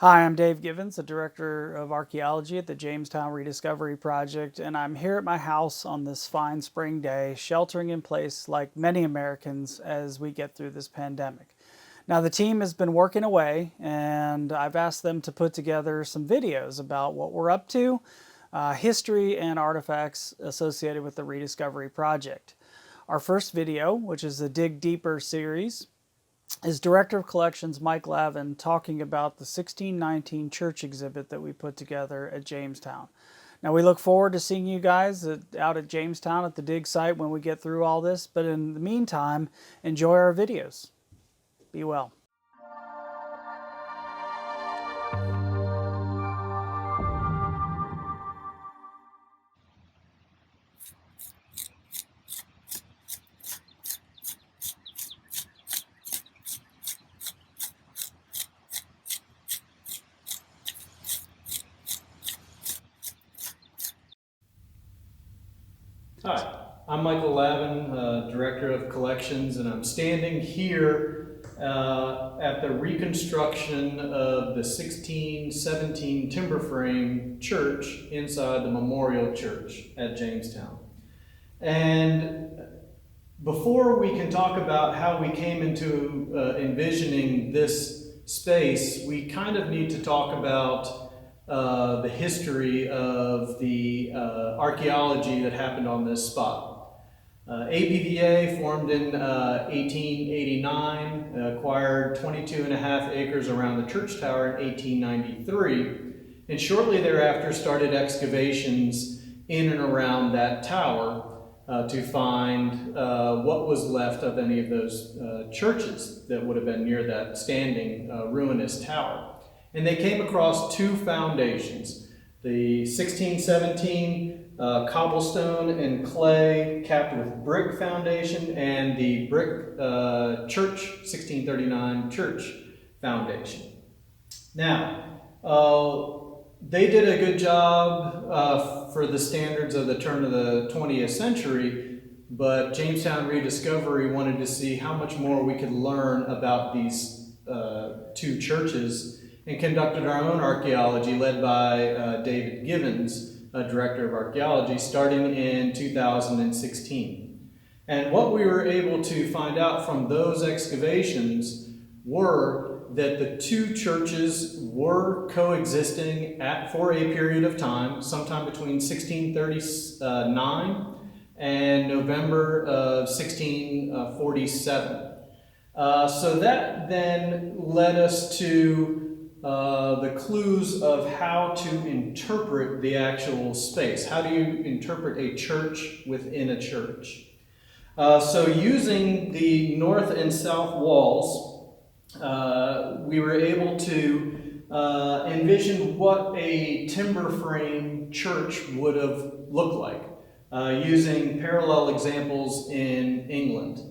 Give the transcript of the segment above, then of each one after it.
Hi, I'm Dave Givens, the Director of Archaeology at the Jamestown Rediscovery Project, and I'm here at my house on this fine spring day, sheltering in place like many Americans as we get through this pandemic. Now, the team has been working away, and I've asked them to put together some videos about what we're up to, history, and artifacts associated with the Rediscovery Project. Our first video, which is the Dig Deeper series, is Director of Collections Mike Lavin talking about the 1619 church exhibit that we put together at Jamestown. Now, we look forward to seeing you guys out at Jamestown at the dig site when we get through all this, but in the meantime, enjoy our videos. Be well. Hi, I'm Michael Lavin, Director of Collections, and I'm standing here at the reconstruction of the 1617 timber frame church inside the Memorial Church at Jamestown. And before we can talk about how we came into envisioning this space, we kind of need to talk about the history of the archaeology that happened on this spot. APVA formed in 1889, acquired 22.5 acres around the church tower in 1893, and shortly thereafter started excavations in and around that tower to find what was left of any of those churches that would have been near that standing ruinous tower. And they came across two foundations, the 1617 cobblestone and clay capped with brick foundation and the brick church 1639 church foundation. Now, they did a good job for the standards of the turn of the 20th century, but Jamestown Rediscovery wanted to see how much more we could learn about these two churches and conducted our own archaeology led by David Givens, Director of Archaeology, starting in 2016. And what we were able to find out from those excavations were that the two churches were coexisting for a period of time, sometime between 1639 and November of 1647. So that then led us to the clues of how to interpret the actual space. How do you interpret a church within a church? So using the north and south walls, we were able to envision what a timber frame church would have looked like, using parallel examples in England.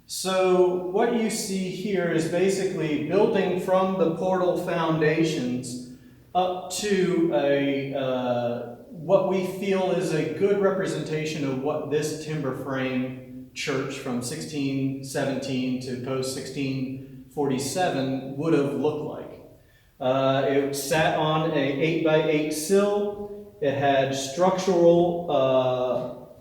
So what you see here is basically building from the portal foundations up to what we feel is a good representation of what this timber frame church from 1617 to post 1647 would have looked like. It sat on a 8x8 sill. It had structural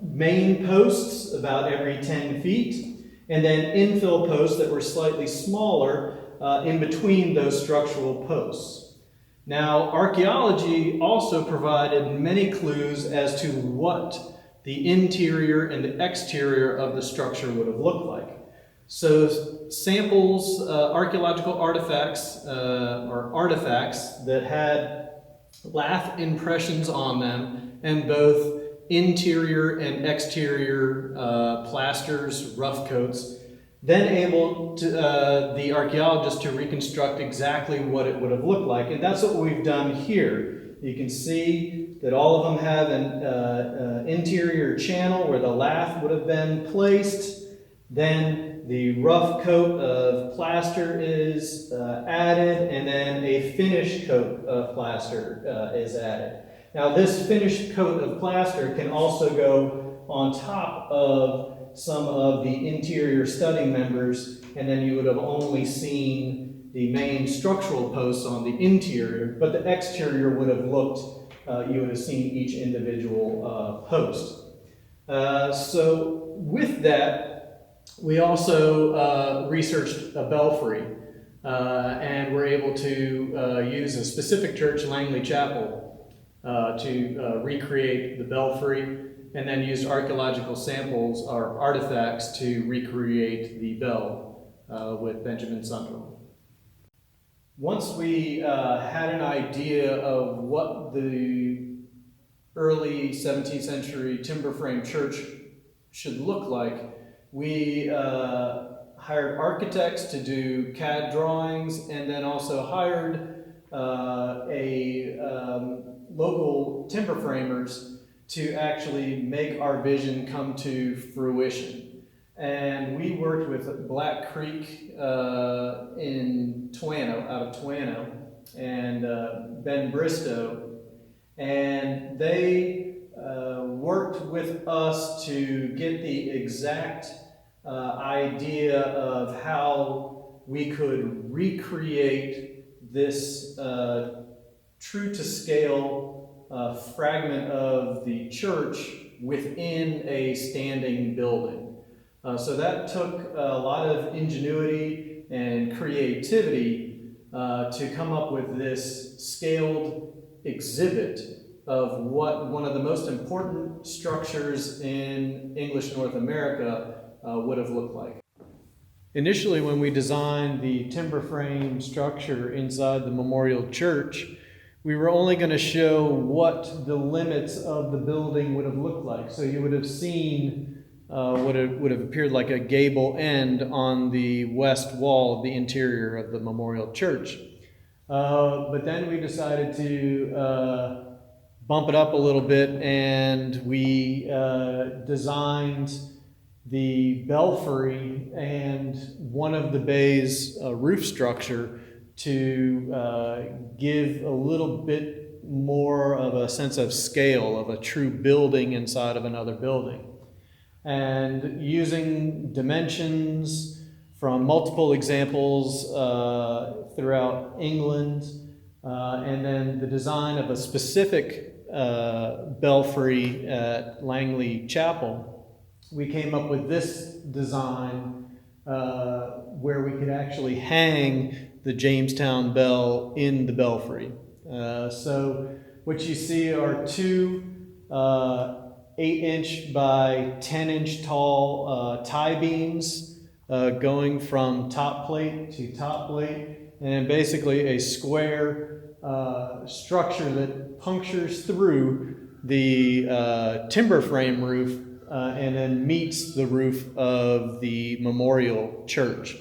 main posts about every 10 feet. And then infill posts that were slightly smaller in between those structural posts. Now, archaeology also provided many clues as to what the interior and the exterior of the structure would have looked like. So samples, archaeological artifacts, or artifacts that had lath impressions on them, and both interior and exterior plasters, rough coats, then able to the archaeologist to reconstruct exactly what it would have looked like. And that's what we've done here. You can see that all of them have an interior channel where the lath would have been placed. Then the rough coat of plaster is added, and then a finish coat of plaster is added. Now, this finished coat of plaster can also go on top of some of the interior studding members, and then you would have only seen main structural posts on the interior, but the exterior would have looked, you would have seen each individual post. So with that, we also researched a belfry, and were able to use a specific church, Langley Chapel, to recreate the belfry, and then used archaeological samples or artifacts to recreate the bell with Benjamin Sunderland. Once we had an idea of what the early 17th century timber frame church should look like, we hired architects to do CAD drawings, and then also hired local timber framers to actually make our vision come to fruition. And we worked with Black Creek in Tuano, out of Tuano, and Ben Bristow, and they worked with us to get the exact idea of how we could recreate this true to scale fragment of the church within a standing building. So that took a lot of ingenuity and creativity to come up with this scaled exhibit of what one of the most important structures in English North America would have looked like. Initially, when we designed the timber frame structure inside the Memorial Church, we were only going to show what the limits of the building would have looked like. So you would have seen what would have appeared like a gable end on the west wall of the interior of the Memorial Church. But then we decided to bump it up a little bit, and we designed the belfry and one of the bay's roof structure to give a little bit more of a sense of scale of a true building inside of another building. And using dimensions from multiple examples throughout England, and then the design of a specific belfry at Langley Chapel, we came up with this design where we could actually hang the Jamestown bell in the belfry. So what you see are two 8-inch by 10-inch tall tie beams going from top plate to top plate, and basically a square structure that punctures through the timber frame roof and then meets the roof of the Memorial Church.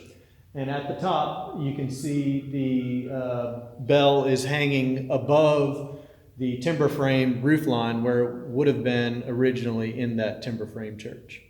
And at the top, you can see the bell is hanging above the timber frame roof line where it would have been originally in that timber frame church.